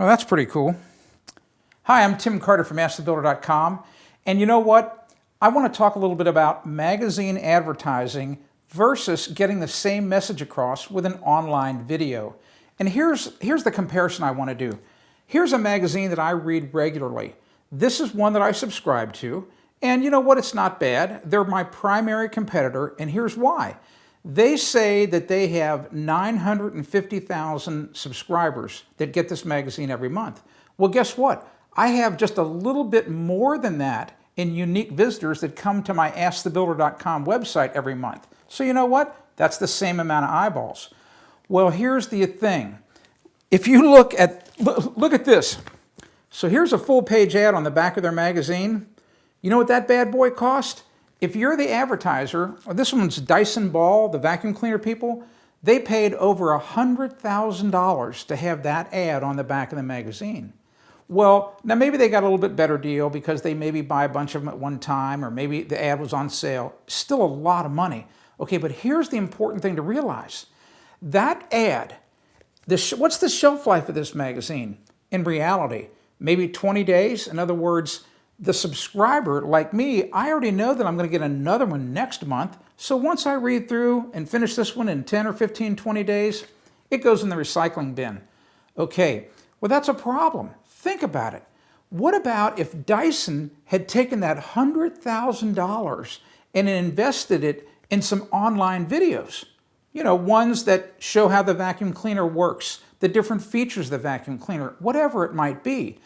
Well, that's pretty cool. Hi, I'm Tim Carter from AskTheBuilder.com, and you know what? I want to talk a little bit about magazine advertising versus getting the same message across with an online video. And here's the comparison I want to do. Here's a magazine that I read regularly. This is one that I subscribe to, and you know what? It's not bad. They're my primary competitor, and here's why. They say that they have 950,000 subscribers that get this magazine every month. Well, guess what? I have just a little bit more than that in unique visitors that come to my AskTheBuilder.com website every month. So you know what? That's the same amount of eyeballs. Well, here's the thing. If you look at this. So here's a full-page ad on the back of their magazine. You know what that bad boy cost? If you're the advertiser, this one's Dyson Ball, the vacuum cleaner people, they paid over $100,000 to have that ad on the back of the magazine. Well, now maybe they got a little bit better deal because they maybe buy a bunch of them at one time, or maybe the ad was on sale. Still a lot of money. Okay, but here's the important thing to realize. That ad, what's the shelf life of this magazine? In reality, maybe 20 days. In other words, the subscriber, like me, I already know that I'm going to get another one next month. So once I read through and finish this one in 10 or 15, 20 days, it goes in the recycling bin. Okay, well, that's a problem. Think about it. What about if Dyson had taken that $100,000 and invested it in some online videos? You know, ones that show how the vacuum cleaner works, the different features of the vacuum cleaner, whatever it might be.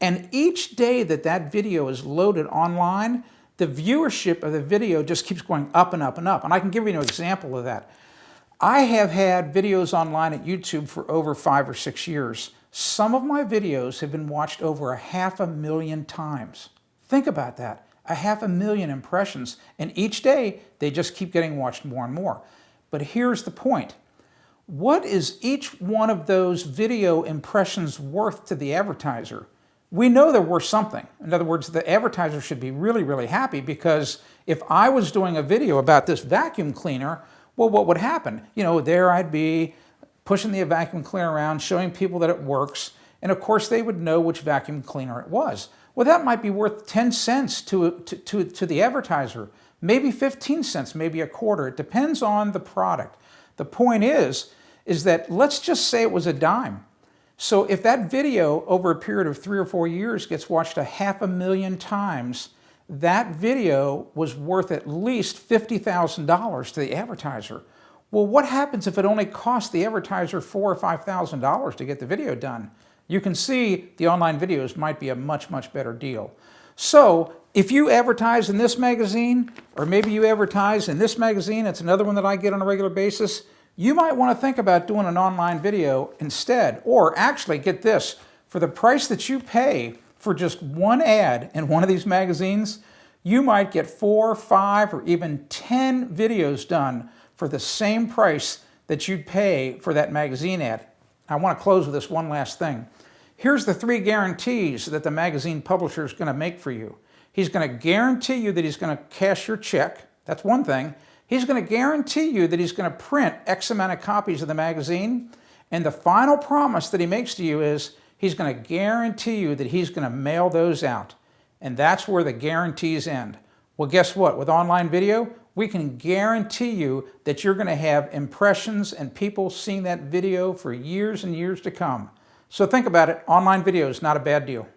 And each day that that video is loaded online, the viewership of the video just keeps going up and up and up. And I can give you an example of that. I have had videos online at YouTube for over 5 or 6 years. Some of my videos have been watched over 500,000 times. Think about that, 500,000 impressions. And each day, they just keep getting watched more and more. But here's the point. What is each one of those video impressions worth to the advertiser? We know they're worth something. In other words, the advertiser should be really, really happy, because if I was doing a video about this vacuum cleaner, well, what would happen? You know, there I'd be pushing the vacuum cleaner around, showing people that it works, and of course they would know which vacuum cleaner it was. Well, that might be worth 10 cents to the advertiser, maybe 15 cents, maybe a quarter. It depends on the product. The point is that let's just say it was a dime. So if that video over a period of 3 or 4 years gets watched 500,000 times, that video was worth at least $50,000 to the advertiser. Well, what happens if it only cost the advertiser $4,000 or $5,000 to get the video done? You can see the online videos might be a much, much better deal. So if you advertise in this magazine, or maybe you advertise in this magazine, it's another one that I get on a regular basis, you might want to think about doing an online video instead. Or actually, get this, for the price that you pay for just one ad in one of these magazines, you might get 4, 5, or even 10 videos done for the same price that you'd pay for that magazine ad. I want to close with this one last thing. Here's the 3 guarantees that the magazine publisher is going to make for you. He's going to guarantee you that he's going to cash your check. That's one thing. He's going to guarantee you that he's going to print X amount of copies of the magazine. And the final promise that he makes to you is he's going to guarantee you that he's going to mail those out. And that's where the guarantees end. Well, guess what? With online video, we can guarantee you that you're going to have impressions and people seeing that video for years and years to come. So think about it. Online video is not a bad deal.